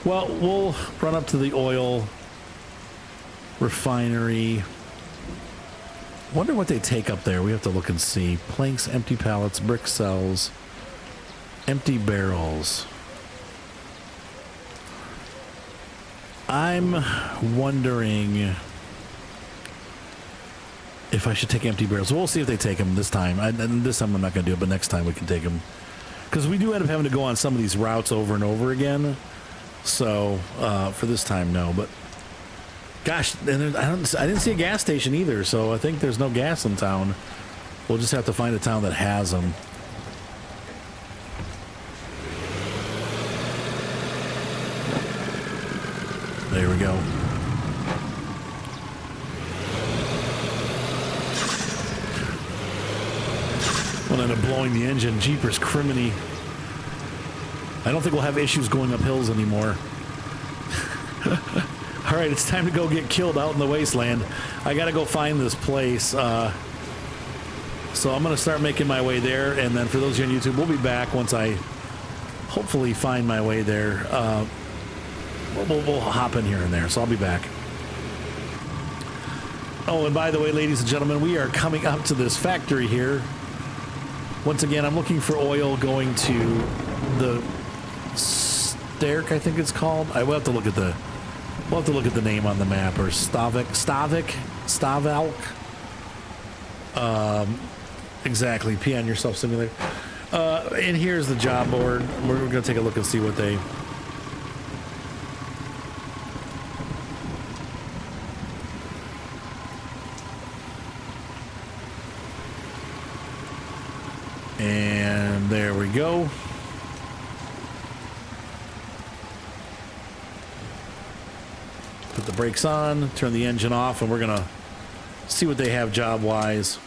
Well, we'll run up to the oil refinery. Wonder what they take up there. We have to look and see. Planks, empty pallets, brick cells, empty barrels. I'm wondering if I should take empty barrels. We'll see if they take them this time. And this time I'm not going to do it, but next time we can take them. Because we do end up having to go on some of these routes over and over again. So for this time, no. But gosh, and I didn't see a gas station either. So I think there's no gas in town. We'll just have to find a town that has them. There we go. We'll end up blowing the engine. Jeepers criminy. I don't think we'll have issues going up hills anymore. All right, it's time to go get killed out in the wasteland. I got to go find this place. So I'm going to start making my way there. And then for those of you on YouTube, we'll be back once I hopefully find my way there. We'll hop in here and there. So I'll be back. Oh, and by the way, ladies and gentlemen, we are coming up to this factory here. Once again, I'm looking for oil going to the Sterk, I think it's called. I will have to look at the name on the map, or Stavalk. Exactly. Pee on yourself simulator. And here's the job board. We're going to take a look and see what they. And there we go. Put the brakes on, turn the engine off, and we're going to see what they have job-wise.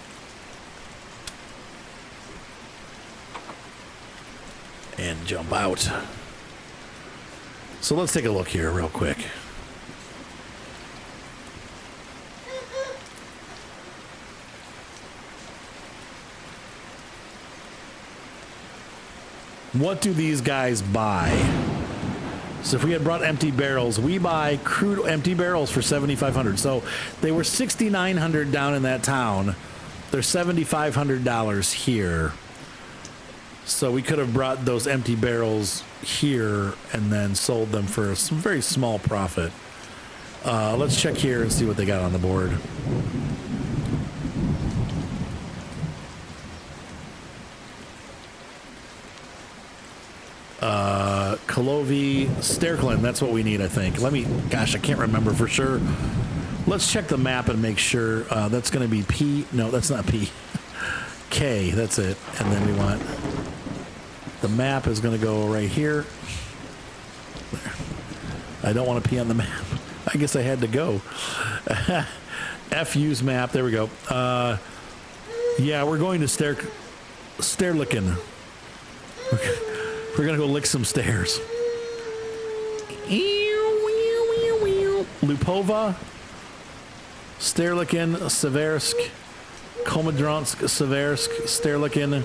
And jump out. So let's take a look here real quick. What do these guys buy? So if we had brought empty barrels, we buy crude empty barrels for $7,500. So they were $6,900 down in that town. They're $7,500 here. So we could have brought those empty barrels here and then sold them for a very small profit. Let's check here and see what they got on the board. Kalovi, Sterklin, that's what we need, I think. Gosh, I can't remember for sure. Let's check the map and make sure. That's going to be P. No, that's not P. K, that's it. And then we want, the map is going to go right here. There. I don't want to pee on the map. I guess I had to go. FU's map, there we go. Yeah, we're going to Sterlicken. We're going to go lick some stairs. Lupova, Sterlicken, Seversk, Komodronsk, Seversk, Sterlicken,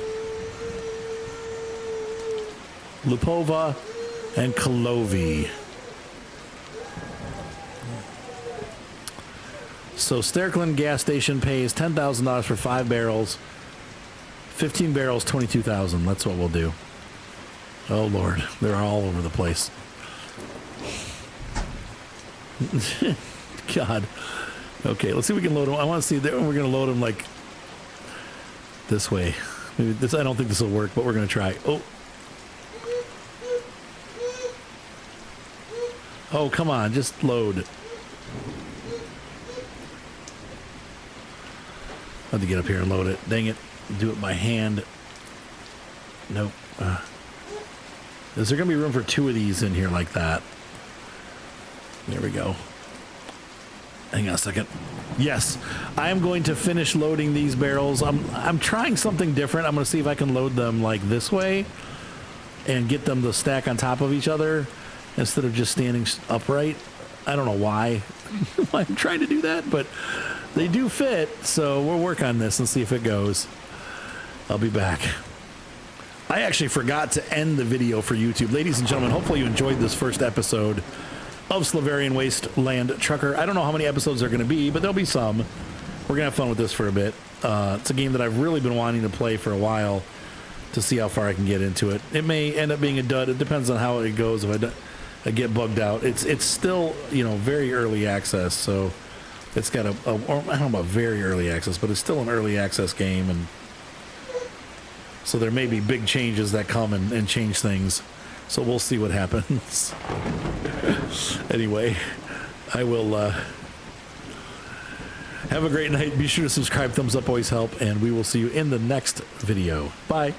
Lupova, and Kalovi. So Sterklin gas station pays $10,000 for 5 barrels. 15 barrels, $22,000. That's what we'll do. Oh, Lord. They're all over the place. God. Okay, let's see if we can load them. I want to see that we're going to load them like this way. Maybe this. I don't think this will work, but we're going to try. Oh. Oh, come on. Just load. I have to get up here and load it. Dang it. Do it by hand. Nope. Is there going to be room for 2 of these in here like that? There we go. Hang on a second. Yes, I am going to finish loading these barrels. I'm trying something different. I'm going to see if I can load them like this way and get them to stack on top of each other instead of just standing upright. I don't know why I'm trying to do that, but they do fit. So we'll work on this and see if it goes. I'll be back. I actually forgot to end the video for YouTube. Ladies and gentlemen, hopefully you enjoyed this first episode of Slaverian Wasteland Trucker. I don't know how many episodes there are going to be, but there'll be some. We're going to have fun with this for a bit. It's a game that I've really been wanting to play for a while to see how far I can get into it. It may end up being a dud. It depends on how it goes. If I get bugged out, it's still, you know, very early access. So it's got or I don't know about very early access, but it's still an early access game. And so there may be big changes that come and change things. So we'll see what happens. Anyway, I will have a great night. Be sure to subscribe. Thumbs up always help. And we will see you in the next video. Bye.